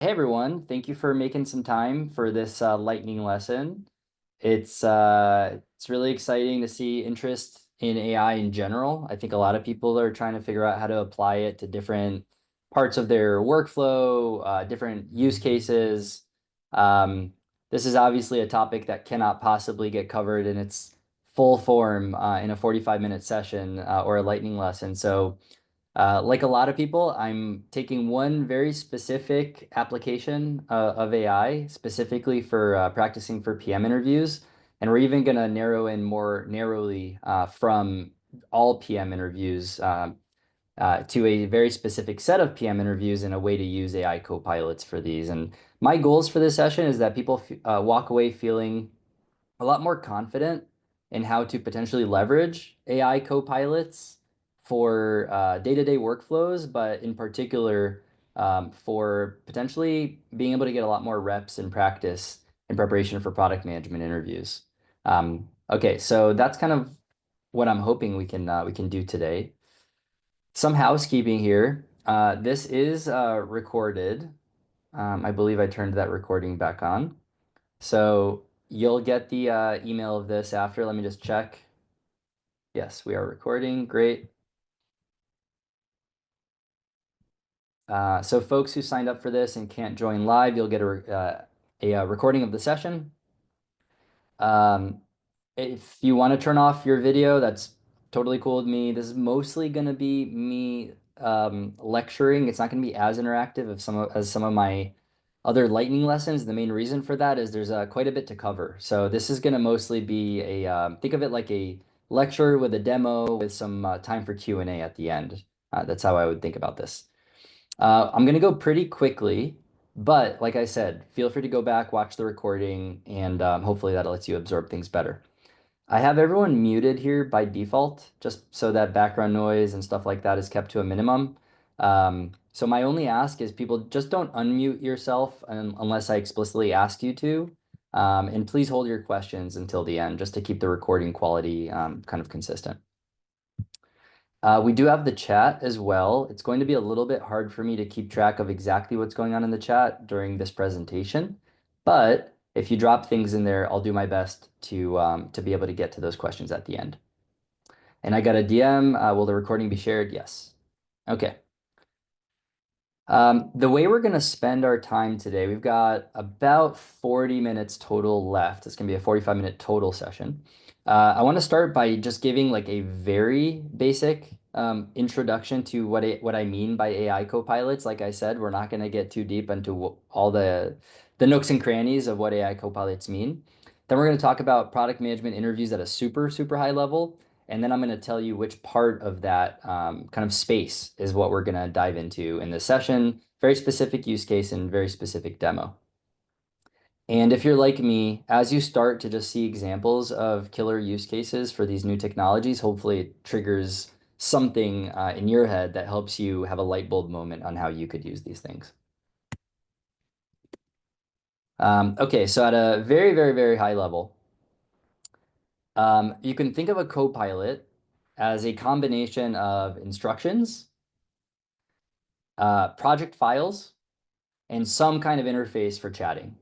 Hey everyone, thank you for making some time for this lightning lesson. It's really exciting to see interest in AI in general. I think a lot of people are trying to figure out how to apply it to different parts of their workflow, different use cases. Um, this is obviously a topic that cannot possibly get covered in its full form in a 45-minute session or a lightning lesson. So like a lot of people, I'm taking one very specific application of AI specifically for practicing for PM interviews. And we're even going to narrow in more narrowly from all PM interviews to a very specific set of PM interviews and a way to use AI copilots for these. And my goals for this session is that people walk away feeling a lot more confident in how to potentially leverage AI copilots for day-to-day workflows, but in particular for potentially being able to get a lot more reps and practice in preparation for product management interviews. Okay, so that's kind of what I'm hoping we can do today. Some housekeeping here. This is recorded. I believe I turned that recording back on. So you'll get the email of this after. Let me just check. Yes, we are recording. Great. So folks who signed up for this and can't join live, you'll get a recording of the session. Um, if you want to turn off your video, that's totally cool with me. This is mostly going to be me lecturing. It's not going to be as interactive as some of my other lightning lessons. The main reason for that is there's quite a bit to cover. So this is going to mostly be think of it like a lecture with a demo with some time for Q&A at the end. That's how I would think about this. I'm going to go pretty quickly, but like I said, feel free to go back, watch the recording, and hopefully that lets you absorb things better. I have everyone muted here by default, just so that background noise and stuff like that is kept to a minimum. So my only ask is people just don't unmute yourself unless I explicitly ask you to. And please hold your questions until the end, just to keep the recording quality kind of consistent. We do have the chat as well. It's going to be a little bit hard for me to keep track of exactly what's going on in the chat during this presentation, but if you drop things in there, I'll do my best to be able to get to those questions at the end. And I got a DM. Will the recording be shared? Yes. Okay. The way we're going to spend our time today, we've got about 40 minutes total left. It's going to be a 45-minute total session. I want to start by just giving like a very basic introduction to what I mean by AI copilots. Like I said, we're not going to get too deep into all the nooks and crannies of what AI copilots mean. Then we're going to talk about product management interviews at a super, super high level. And then I'm going to tell you which part of that kind of space is what we're going to dive into in this session. Very specific use case and very specific demo. And if you're like me, as you start to just see examples of killer use cases for these new technologies, hopefully it triggers something in your head that helps you have a light bulb moment on how you could use these things. Okay, so at a very, very, very high level, you can think of a copilot as a combination of instructions, project files, and some kind of interface for chatting.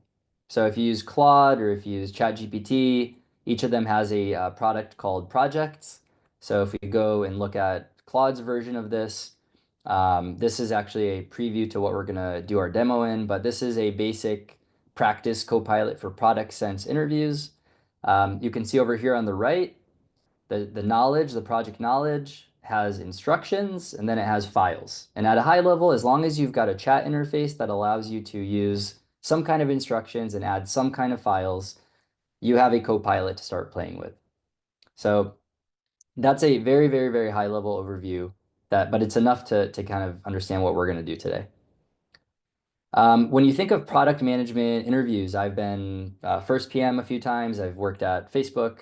So if you use Claude or if you use ChatGPT, each of them has a product called projects. So if we go and look at Claude's version of this, this is actually a preview to what we're going to do our demo in, but this is a basic practice copilot for product sense interviews. You can see over here on the right, the knowledge, the project knowledge has instructions and then it has files. And at a high level, as long as you've got a chat interface that allows you to use some kind of instructions and add some kind of files, you have a copilot to start playing with. So that's a very, very, very high level overview but it's enough to kind of understand what we're going to do today. When you think of product management interviews, I've been first PM a few times. I've worked at Facebook.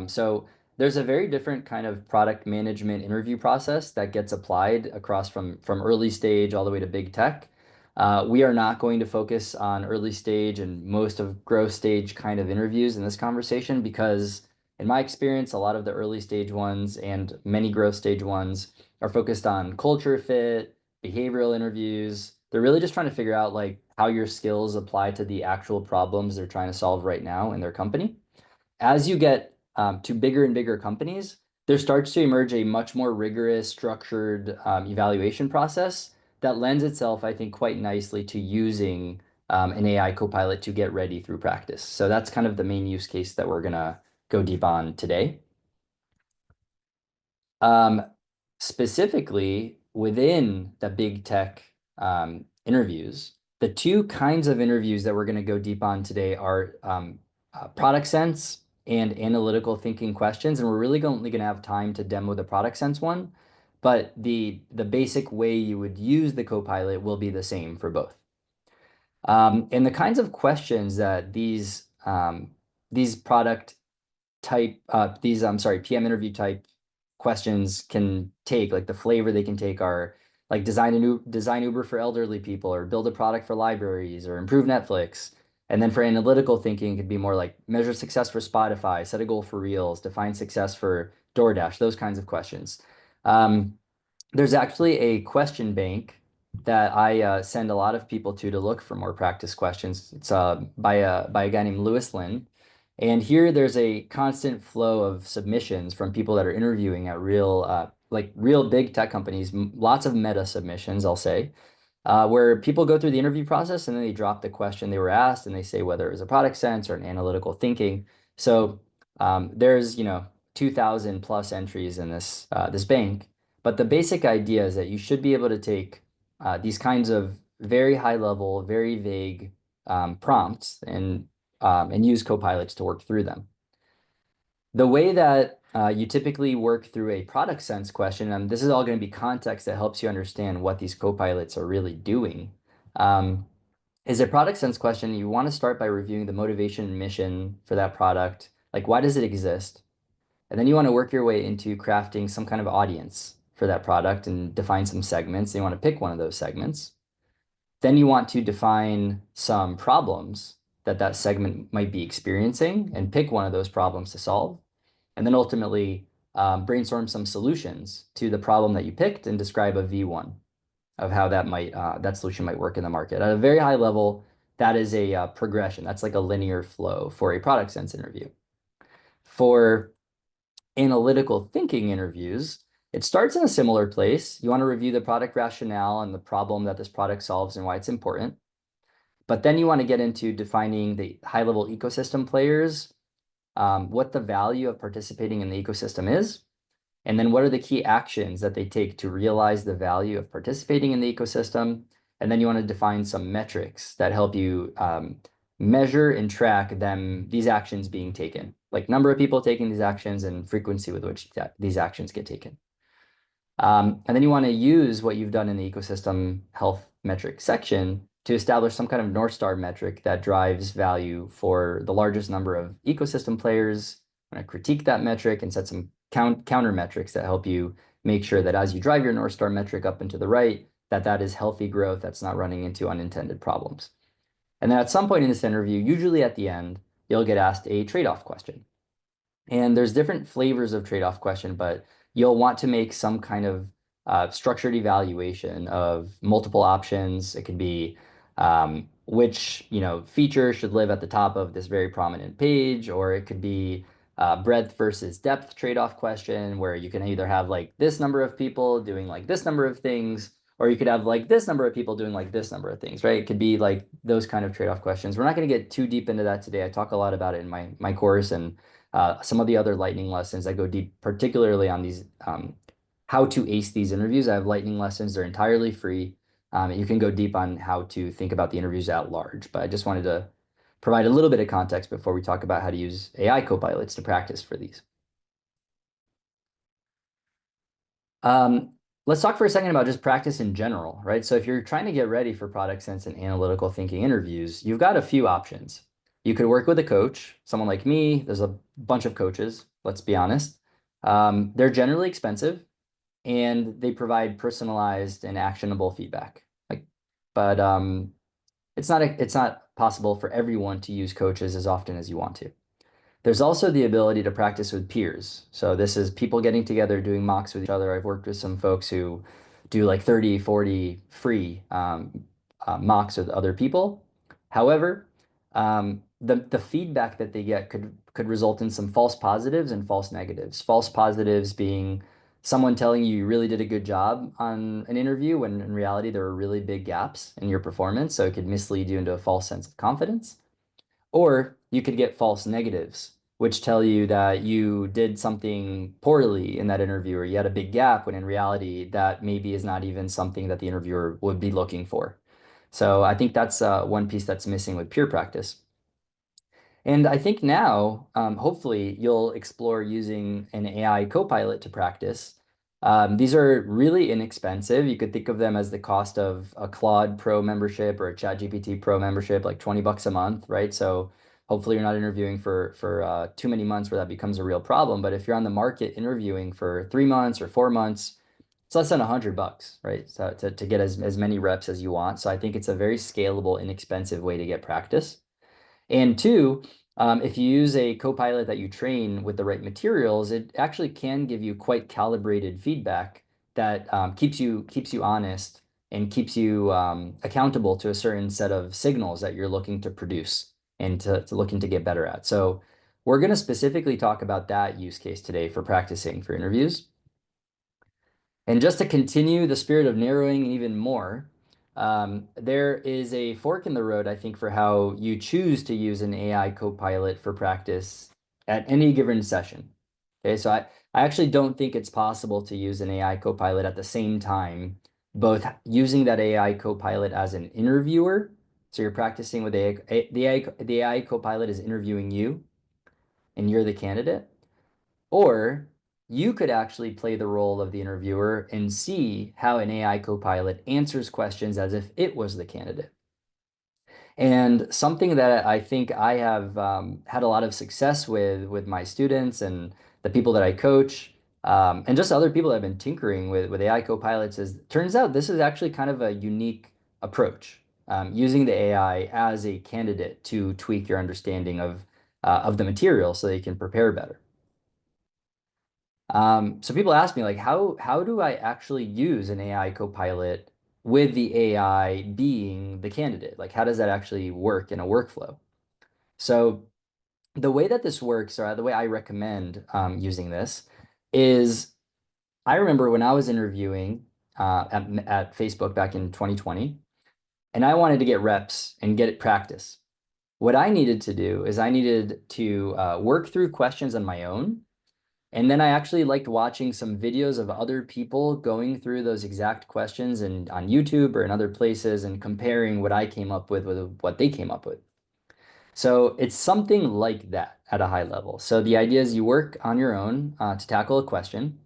So there's a very different kind of product management interview process that gets applied across from early stage all the way to big tech. We are not going to focus on early stage and most of growth stage kind of interviews in this conversation because in my experience, a lot of the early stage ones and many growth stage ones are focused on culture fit, behavioral interviews. They're really just trying to figure out like how your skills apply to the actual problems they're trying to solve right now in their company. As you get to bigger and bigger companies, there starts to emerge a much more rigorous, structured evaluation process that lends itself, I think, quite nicely to using an AI copilot to get ready through practice. So that's kind of the main use case that we're gonna go deep on today. Um, Specifically within the big tech interviews, the two kinds of interviews that we're going to go deep on today are product sense and analytical thinking questions. And we're really only going to have time to demo the product sense one, but the basic way you would use the Copilot will be the same for both. And the kinds of questions that these product type these I'm sorry PM interview type questions can take, like the flavor they can take are like design Uber for elderly people, or build a product for libraries, or improve Netflix. And then for analytical thinking, it could be more like measure success for Spotify, set a goal for Reels, define success for DoorDash, those kinds of questions. Um, there's actually a question bank that I send a lot of people to look for more practice questions. It's by a guy named Lewis Lynn. And here there's a constant flow of submissions from people that are interviewing at real big tech companies, lots of meta submissions, I'll say, where people go through the interview process and then they drop the question they were asked and they say whether it was a product sense or an analytical thinking. So there's 2,000 plus entries in this bank, but the basic idea is that you should be able to take these kinds of very high level, very vague prompts and use copilots to work through them. The way that you typically work through a product sense question, and this is all going to be context that helps you understand what these copilots are really doing, is a product sense question. You want to start by reviewing the motivation and mission for that product. Like, why does it exist? And then you want to work your way into crafting some kind of audience for that product and define some segments. And you want to pick one of those segments. Then you want to define some problems that that segment might be experiencing and pick one of those problems to solve. And then ultimately brainstorm some solutions to the problem that you picked and describe a V1 of how that solution might work in the market. At a very high level, that is a progression. That's like a linear flow for a product sense interview. For analytical thinking interviews, it starts in a similar place. You want to review the product rationale and the problem that this product solves and why it's important. But then you want to get into defining the high-level ecosystem players, what the value of participating in the ecosystem is, and then what are the key actions that they take to realize the value of participating in the ecosystem. And then you want to define some metrics that help you measure and track these actions being taken, like number of people taking these actions and frequency with which these actions get taken. And then you want to use what you've done in the ecosystem health metric section to establish some kind of North Star metric that drives value for the largest number of ecosystem players. I'm going to critique that metric and set some counter metrics that help you make sure that as you drive your North Star metric up and to the right, that is healthy growth that's not running into unintended problems. And then at some point in this interview, usually at the end, you'll get asked a trade-off question. And there's different flavors of trade-off question, but you'll want to make some kind of structured evaluation of multiple options. It could be which feature should live at the top of this very prominent page, or it could be breadth versus depth trade-off question, where you can either have like this number of people doing like this number of things, or you could have like this number of people doing like this number of things, right? It could be like those kind of trade-off questions. We're not going to get too deep into that today. I talk a lot about it in my course and some of the other lightning lessons. I go deep, particularly on these how to ace these interviews. I have lightning lessons. They're entirely free. And you can go deep on how to think about the interviews at large. But I just wanted to provide a little bit of context before we talk about how to use AI copilots to practice for these. Let's talk for a second about just practice in general, right? So if you're trying to get ready for product sense and analytical thinking interviews, you've got a few options. You could work with a coach, someone like me. There's a bunch of coaches, let's be honest. They're generally expensive and they provide personalized and actionable feedback. But it's not possible for everyone to use coaches as often as you want to. There's also the ability to practice with peers. So this is people getting together, doing mocks with each other. I've worked with some folks who do like 30, 40 free mocks with other people. However, the feedback that they get could result in some false positives and false negatives. False positives being someone telling you really did a good job on an interview when in reality there were really big gaps in your performance, so it could mislead you into a false sense of confidence. Or you could get false negatives, which tell you that you did something poorly in that interview or you had a big gap when in reality that maybe is not even something that the interviewer would be looking for. So I think that's one piece that's missing with peer practice. And I think now, hopefully, you'll explore using an AI copilot to practice. These are really inexpensive. You could think of them as the cost of a Claude Pro membership or a ChatGPT Pro membership, like 20 bucks a month, right? So hopefully you're not interviewing for too many months where that becomes a real problem. But if you're on the market interviewing for 3 months or 4 months, it's less than 100 bucks, right? So to get as many reps as you want. So I think it's a very scalable, inexpensive way to get practice. And two, if you use a copilot that you train with the right materials, it actually can give you quite calibrated feedback that keeps you honest and keeps you accountable to a certain set of signals that you're looking to produce and to looking to get better at. So we're going to specifically talk about that use case today for practicing for interviews. And just to continue the spirit of narrowing even more, there is a fork in the road, I think, for how you choose to use an AI copilot for practice at any given session. Okay, so I actually don't think it's possible to use an AI copilot at the same time, both using that AI copilot as an interviewer. So you're practicing with the AI copilot is interviewing you and you're the candidate. Or you could actually play the role of the interviewer and see how an AI copilot answers questions as if it was the candidate. And something that I think I have had a lot of success with my students and the people that I coach, and just other people that have been tinkering with AI copilots is turns out this is actually kind of a unique approach, using the AI as a candidate to tweak your understanding of the material so that you can prepare better. So people ask me like, how do I actually use an AI copilot with the AI being the candidate? Like, how does that actually work in a workflow? So the way that this works, or the way I recommend using this, is I remember when I was interviewing at Facebook back in 2020, and I wanted to get reps and get it practice. What I needed to do is I needed to work through questions on my own. And then I actually liked watching some videos of other people going through those exact questions and on YouTube or in other places and comparing what I came up with what they came up with. So it's something like that at a high level. So the idea is you work on your own to tackle a question.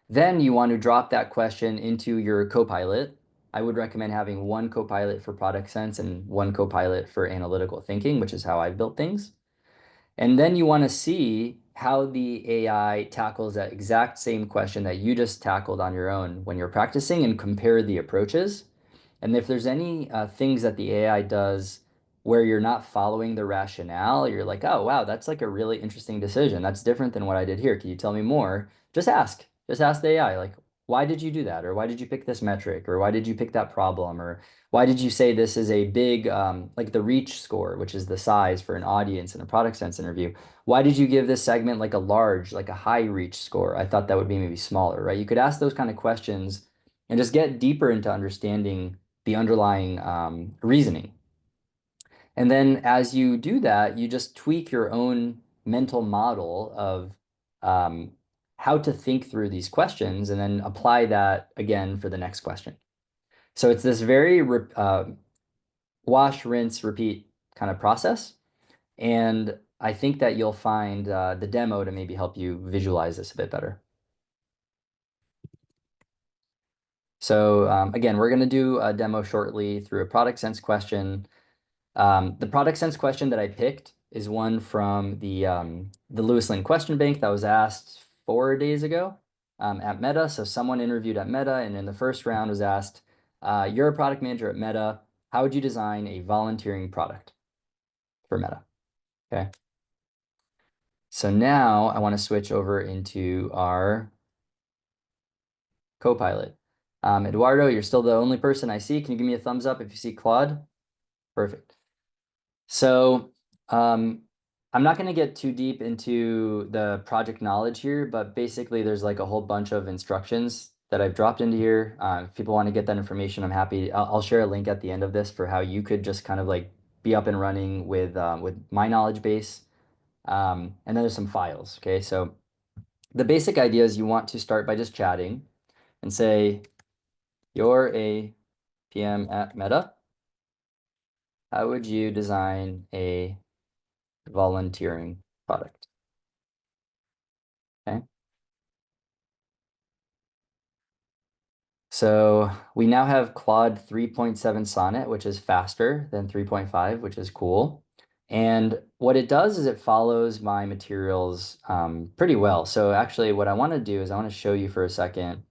Then you want to drop that question into your copilot. I would recommend having one copilot for product sense and one copilot for analytical thinking, which is how I've built things. And then you want to see how the AI tackles that exact same question that you just tackled on your own when you're practicing and compare the approaches. And if there's any things that the AI does where you're not following the rationale, you're like, oh, wow, that's like a really interesting decision. That's different than what I did here. Can you tell me more? Just ask. Just ask the AI, like, why did you do that? Or why did you pick this metric? Or why did you pick that problem? Or why did you say this is a big, like the reach score, which is the size for an audience in a product sense interview? Why did you give this segment like a large, like a high reach score? I thought that would be maybe smaller, right? You could ask those kind of questions and just get deeper into understanding the underlying reasoning. And then as you do that, you just tweak your own mental model of um, how to think through these questions and then apply that again for the next question. So it's this very wash, rinse, repeat kind of process. And I think that you'll find the demo to maybe help you visualize this a bit better. So again, we're going to do a demo shortly through a product sense question. The product sense question that I picked is one from the Lewis Lynn question bank that was asked 4 days ago at Meta. So someone interviewed at Meta, and in the first round was asked, you're a product manager at Meta. How would you design a volunteering product for Meta? Okay. So now I want to switch over into our Copilot. Eduardo, you're still the only person I see. Can you give me a thumbs up if you see Claude? Perfect. So I'm not going to get too deep into the project knowledge here, but basically there's like a whole bunch of instructions that I've dropped into here. If people want to get that information, I'm happy. I'll share a link at the end of this for how you could just kind of like be up and running with my knowledge base. And then there's some files. Okay, so the basic idea is you want to start by just chatting and say, you're a PM at Meta. How would you design a volunteering product? Okay. So we now have Claude 3.7 Sonnet, which is faster than 3.5, which is cool. And what it does is it follows my materials pretty well. So actually what I want to do is I want to show you for a second.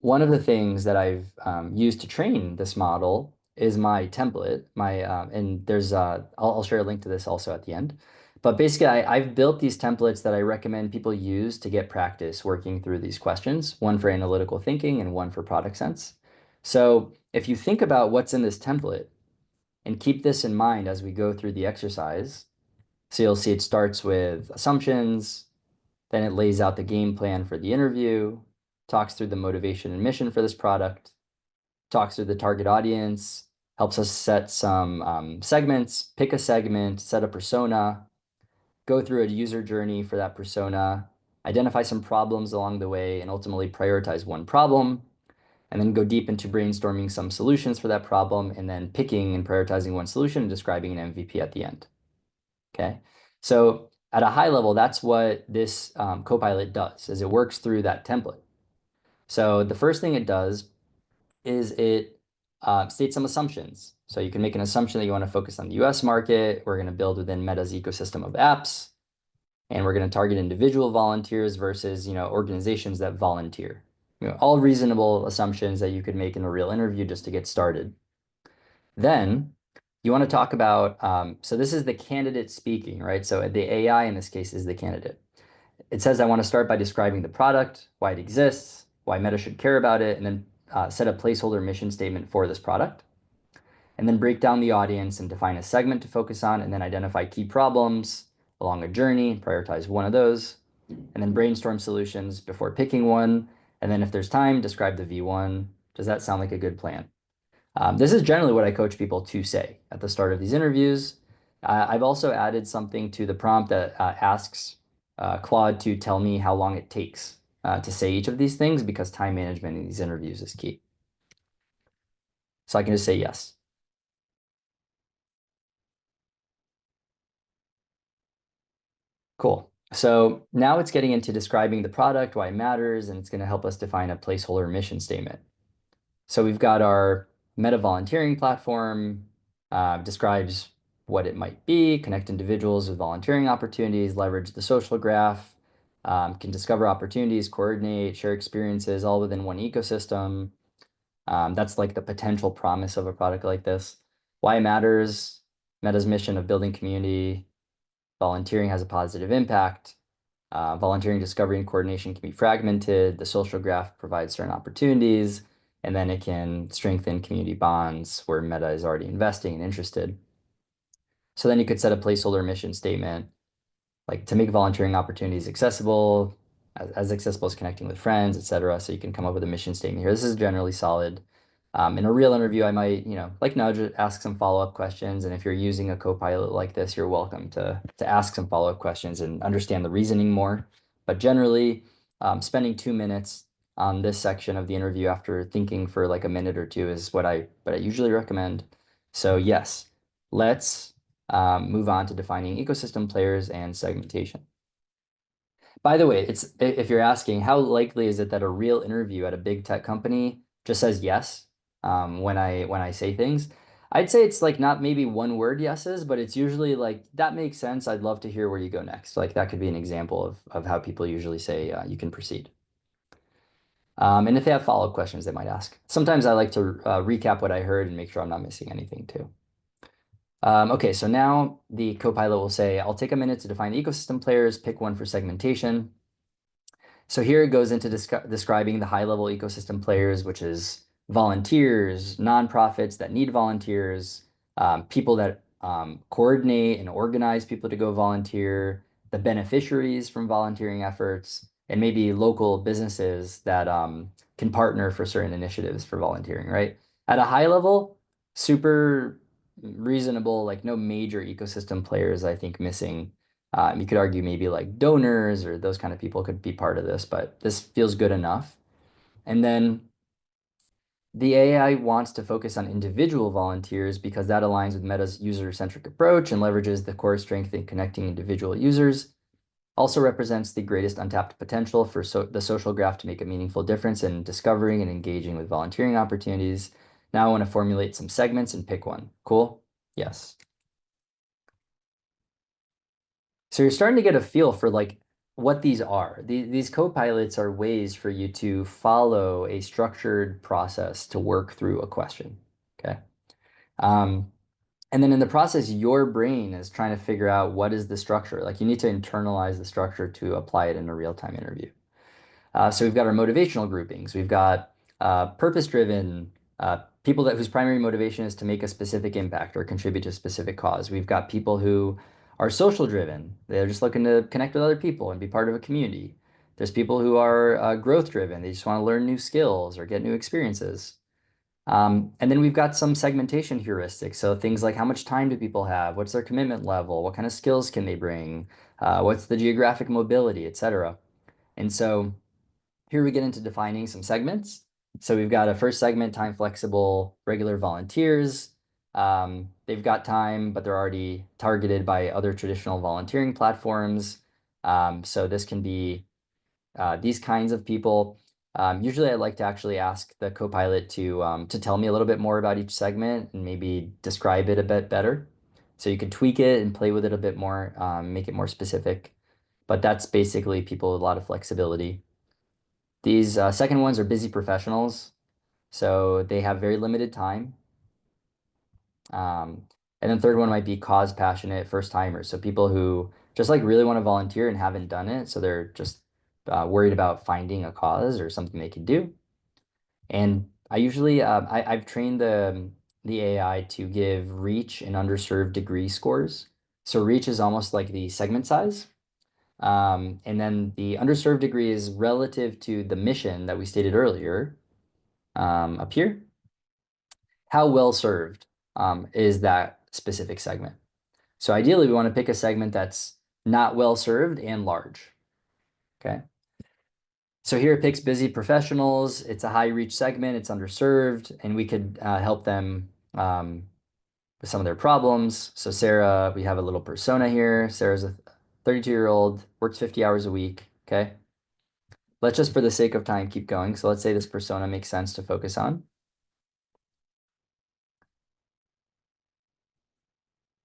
One of the things that I've used to train this model is my template. And there's I'll share a link to this also at the end. But basically, I've built these templates that I recommend people use to get practice working through these questions, one for analytical thinking and one for product sense. So if you think about what's in this template and keep this in mind as we go through the exercise, so you'll see it starts with assumptions, then it lays out the game plan for the interview, talks through the motivation and mission for this product, talks through the target audience, helps us set some segments, pick a segment, set a persona, go through a user journey for that persona, identify some problems along the way, and ultimately prioritize one problem, and then go deep into brainstorming some solutions for that problem, and then picking and prioritizing one solution and describing an MVP at the end. Okay, so at a high level, that's what this Copilot does, is it works through that template. So the first thing it does is it states some assumptions. So you can make an assumption that you want to focus on the US market. We're going to build within Meta's ecosystem of apps, and we're going to target individual volunteers versus, organizations that volunteer. All reasonable assumptions that you could make in a real interview just to get started. Then you want to talk about, so this is the candidate speaking, right? So the AI in this case is the candidate. It says, I want to start by describing the product, why it exists, why Meta should care about it, and then set a placeholder mission statement for this product. And then break down the audience and define a segment to focus on, and then identify key problems along a journey, prioritize one of those, and then brainstorm solutions before picking one. And then if there's time, describe the V1. Does that sound like a good plan? This is generally what I coach people to say at the start of these interviews. I've also added something to the prompt that asks Claude to tell me how long it takes to say each of these things, because time management in these interviews is key. So I can just say yes. Cool. So now it's getting into describing the product, why it matters, and it's going to help us define a placeholder mission statement. So we've got our meta volunteering platform, describes what it might be, connect individuals with volunteering opportunities, leverage the social graph, can discover opportunities, coordinate, share experiences, all within one ecosystem. That's like the potential promise of a product like this. Why it matters, Meta's mission of building community, volunteering has a positive impact. Volunteering discovery and coordination can be fragmented. The social graph provides certain opportunities, and then it can strengthen community bonds where Meta is already investing and interested. So then you could set a placeholder mission statement, like to make volunteering opportunities accessible, as accessible as connecting with friends, etc. So you can come up with a mission statement here. This is generally solid. In a real interview, I might, like nudge, ask some follow-up questions. And if you're using a Copilot like this, you're welcome to ask some follow-up questions and understand the reasoning more. But generally, spending 2 minutes on this section of the interview after thinking for like a minute or two is what I usually recommend. So yes, let's move on to defining ecosystem players and segmentation. By the way, if you're asking, how likely is it that a real interview at a big tech company just says yes when I say things? I'd say it's like not maybe one word yeses, but it's usually like, that makes sense. I'd love to hear where you go next. Like that could be an example of how people usually say you can proceed. And if they have follow-up questions, they might ask. Sometimes I like to recap what I heard and make sure I'm not missing anything too. Okay, so now the Copilot will say, I'll take a minute to define the ecosystem players, pick one for segmentation. So here it goes into describing the high-level ecosystem players, which is volunteers, nonprofits that need volunteers, people that coordinate and organize people to go volunteer, the beneficiaries from volunteering efforts, and maybe local businesses that can partner for certain initiatives for volunteering, right? At a high level, super reasonable, like no major ecosystem players, I think, missing. You could argue maybe like donors or those kind of people could be part of this, but this feels good enough. And then the AI wants to focus on individual volunteers because that aligns with Meta's user-centric approach and leverages the core strength in connecting individual users. Also represents the greatest untapped potential for the social graph to make a meaningful difference in discovering and engaging with volunteering opportunities. Now I want to formulate some segments and pick one. Cool? Yes. So you're starting to get a feel for like what these are. These copilots are ways for you to follow a structured process to work through a question. Okay. Um, and then in the process, your brain is trying to figure out what is the structure. Like you need to internalize the structure to apply it in a real-time interview. So we've got our motivational groupings. We've got purpose-driven people whose primary motivation is to make a specific impact or contribute to a specific cause. We've got people who are social-driven. They're just looking to connect with other people and be part of a community. There's people who are growth-driven. They just want to learn new skills or get new experiences. And then we've got some segmentation heuristics. So things like how much time do people have? What's their commitment level? What kind of skills can they bring? What's the geographic mobility, et cetera. And so here we get into defining some segments. So we've got a first segment, time flexible, regular volunteers. They've got time, but they're already targeted by other traditional volunteering platforms. So this can be these kinds of people. Usually I like to actually ask the Copilot to tell me a little bit more about each segment and maybe describe it a bit better. So you can tweak it and play with it a bit more, make it more specific. But that's basically people with a lot of flexibility. These second ones are busy professionals, so they have very limited time. And then third one might be cause passionate first timers, so people who just like really want to volunteer and haven't done it, so they're just worried about finding a cause or something they can do. And I usually I've trained the AI to give reach and underserved degree scores. So reach is almost like the segment size. And then the underserved degree is relative to the mission that we stated earlier, up here. How well served is that specific segment? So ideally, we want to pick a segment that's not well served and large. Okay. So here it picks busy professionals. It's a high reach segment. It's underserved, and we could help them with some of their problems. So Sarah, we have a little persona here. Sarah's a 32-year-old, works 50 hours a week. Okay. Let's just, for the sake of time, keep going. So let's say this persona makes sense to focus on.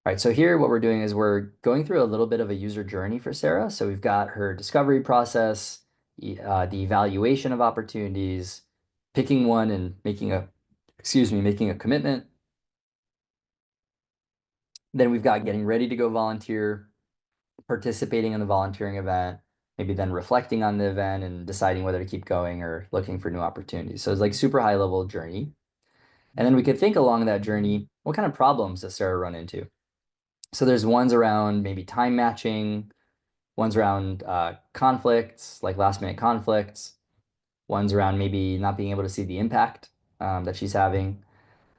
All right, so here what we're doing is we're going through a little bit of a user journey for Sarah. So we've got her discovery process, the evaluation of opportunities, picking one and making making a commitment. Then we've got getting ready to go volunteer, participating in the volunteering event, maybe then reflecting on the event and deciding whether to keep going or looking for new opportunities. So it's like super high level journey. And then we could think along that journey, what kind of problems does Sarah run into? So there's ones around maybe time matching, ones around conflicts, like last minute conflicts, ones around maybe not being able to see the impact that she's having.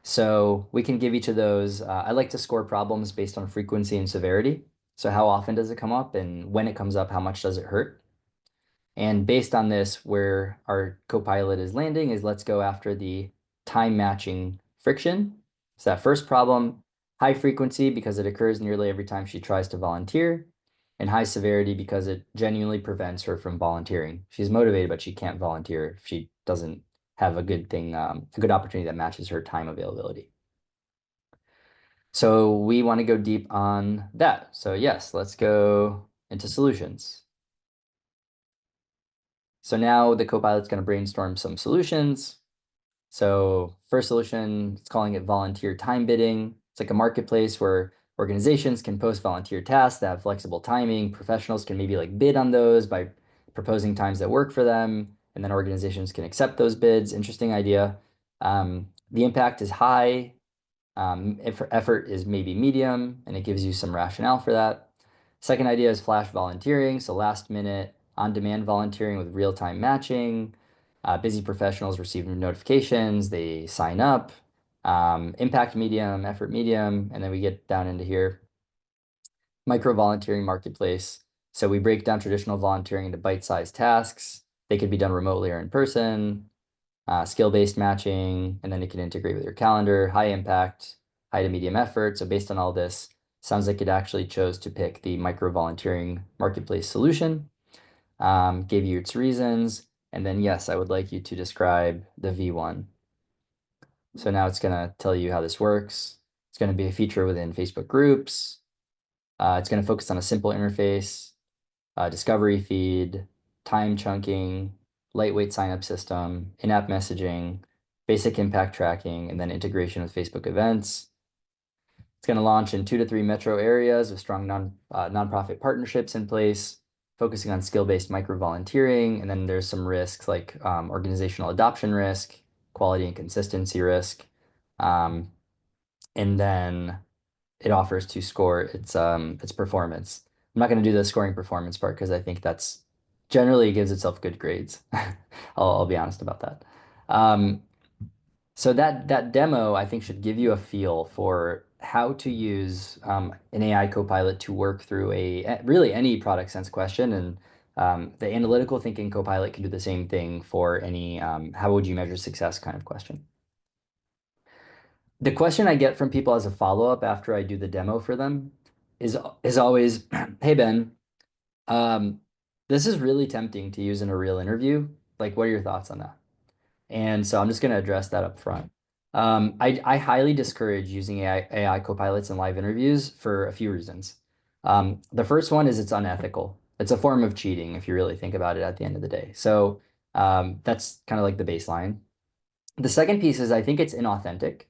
So we can give each of those. I like to score problems based on frequency and severity. So how often does it come up, and when it comes up, how much does it hurt? And based on this, where our copilot is landing is let's go after the time matching friction. So that first problem, high frequency because it occurs nearly every time she tries to volunteer, and high severity because it genuinely prevents her from volunteering. She's motivated, but she can't volunteer if she doesn't have a good thing, a good opportunity that matches her time availability. So we want to go deep on that. So yes, let's go into solutions. So now the Copilot's going to brainstorm some solutions. So first solution, it's calling it volunteer time bidding. It's like a marketplace where organizations can post volunteer tasks that have flexible timing. Professionals can maybe like bid on those by proposing times that work for them, and then organizations can accept those bids. Interesting idea. The impact is high. Effort is maybe medium, and it gives you some rationale for that. Second idea is flash volunteering, so last minute on-demand volunteering with real-time matching. Busy professionals receive notifications, they sign up. Impact medium, effort medium, and then we get down into here. Micro volunteering marketplace. So we break down traditional volunteering into bite-sized tasks. They could be done remotely or in person. Skill-based matching, and then it can integrate with your calendar. High impact, high to medium effort. So based on all this, sounds like it actually chose to pick the micro volunteering marketplace solution. Gave you its reasons, and then yes, I would like you to describe the V1. So now it's gonna tell you how this works. It's gonna be a feature within Facebook groups. It's gonna focus on a simple interface, discovery feed, time chunking, lightweight sign-up system, in-app messaging, basic impact tracking, and then integration with Facebook events. It's going to launch in 2 to 3 metro areas with strong nonprofit partnerships in place, focusing on skill-based micro-volunteering. And then there's some risks like organizational adoption risk, quality and consistency risk. And then it offers to score its performance. I'm not going to do the scoring performance part because I think that's generally gives itself good grades. I'll be honest about that. So that demo, I think, should give you a feel for how to use an AI copilot to work through really any product sense question. And the analytical thinking copilot can do the same thing for any how would you measure success kind of question. The question I get from people as a follow-up after I do the demo for them is always, hey Ben, um, this is really tempting to use in a real interview. Like, what are your thoughts on that? And so I'm just going to address that up front. I highly discourage using AI copilots in live interviews for a few reasons. The first one is it's unethical. It's a form of cheating if you really think about it at the end of the day. So that's kind of like the baseline. The second piece is I think it's inauthentic.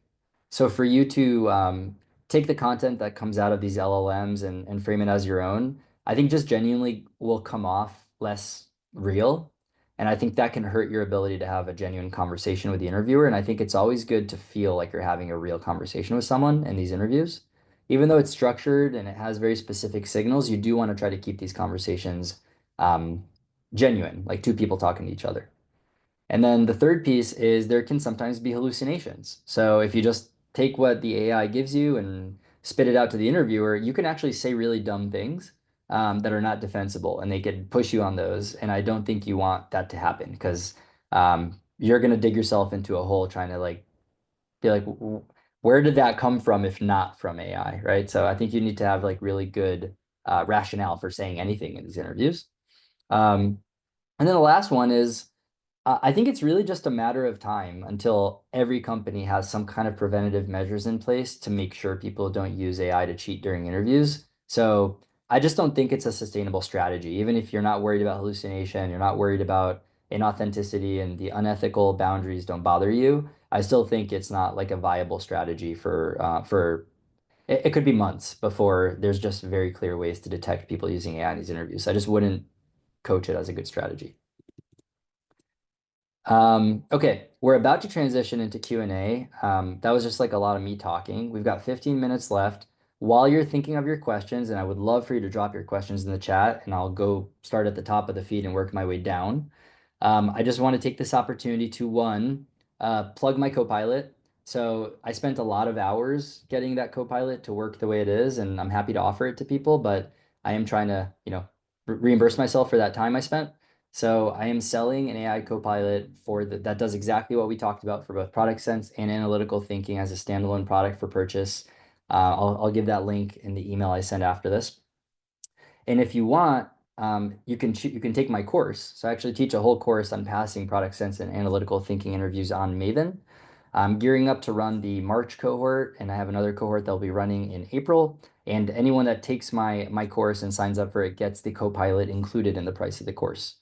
So for you to take the content that comes out of these LLMs and frame it as your own, I think just genuinely will come off less real. And I think that can hurt your ability to have a genuine conversation with the interviewer. And I think it's always good to feel like you're having a real conversation with someone in these interviews. Even though it's structured and it has very specific signals, you do want to try to keep these conversations um, genuine, like two people talking to each other. And then the third piece is there can sometimes be hallucinations. So if you just take what the AI gives you and spit it out to the interviewer, you can actually say really dumb things that are not defensible, and they could push you on those. And I don't think you want that to happen because you're going to dig yourself into a hole trying to like be like, where did that come from if not from AI, right? So I think you need to have like really good rationale for saying anything in these interviews. And then the last one is I think it's really just a matter of time until every company has some kind of preventative measures in place to make sure people don't use AI to cheat during interviews. So I just don't think it's a sustainable strategy. Even if you're not worried about hallucination, you're not worried about inauthenticity and the unethical boundaries don't bother you, I still think it's not like a viable strategy for it could be months before there's just very clear ways to detect people using AI in these interviews. I just wouldn't coach it as a good strategy. Okay, we're about to transition into Q&A. That was just like a lot of me talking. We've got 15 minutes left. While you're thinking of your questions, and I would love for you to drop your questions in the chat, and I'll go start at the top of the feed and work my way down. I just want to take this opportunity to one, plug my Copilot. So I spent a lot of hours getting that Copilot to work the way it is, and I'm happy to offer it to people, but I am trying to, reimburse myself for that time I spent. So I am selling an AI copilot that does exactly what we talked about for both product sense and analytical thinking as a standalone product for purchase. I'll give that link in the email I send after this. And if you want, you can take my course. So I actually teach a whole course on passing product sense and analytical thinking interviews on Maven. I'm gearing up to run the March cohort, and I have another cohort that'll be running in April. And anyone that takes my course and signs up for it gets the Copilot included in the price of the course.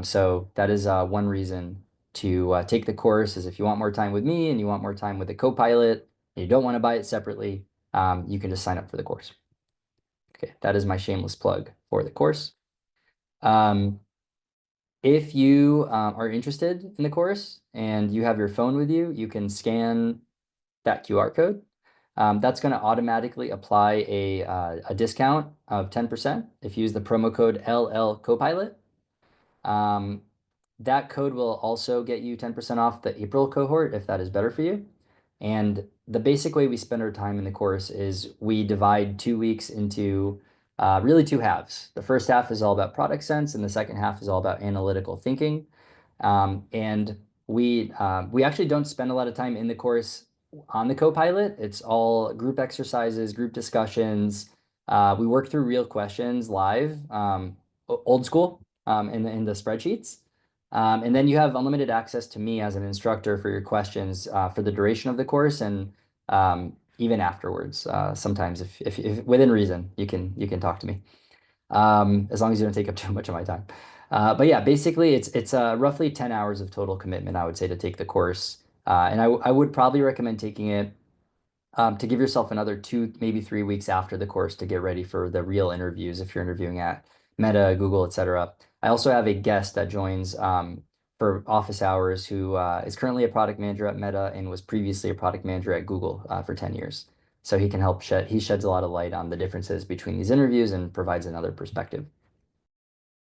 So that is one reason to take the course is if you want more time with me and you want more time with the Copilot, and you don't want to buy it separately, you can just sign up for the course. Okay, that is my shameless plug for the course. If you are interested in the course and you have your phone with you, you can scan that QR code. That's going to automatically apply a discount of 10% if you use the promo code LL Copilot. Um, that code will also get you 10% off the April cohort if that is better for you. And the basic way we spend our time in the course is we divide 2 weeks into really two halves. The first half is all about product sense, and the second half is all about analytical thinking. And we actually don't spend a lot of time in the course on the Copilot. It's all group exercises, group discussions. We work through real questions live, old school, in the spreadsheets. And then you have unlimited access to me as an instructor for your questions for the duration of the course and even afterwards. Sometimes, if within reason, you can talk to me as long as you don't take up too much of my time. But yeah, basically, it's roughly 10 hours of total commitment, I would say, to take the course. And I would probably recommend taking it to give yourself another 2, maybe 3 weeks after the course to get ready for the real interviews if you're interviewing at Meta, Google, etc. I also have a guest that joins for office hours who is currently a product manager at Meta and was previously a product manager at Google for 10 years. So he can help he sheds a lot of light on the differences between these interviews and provides another perspective.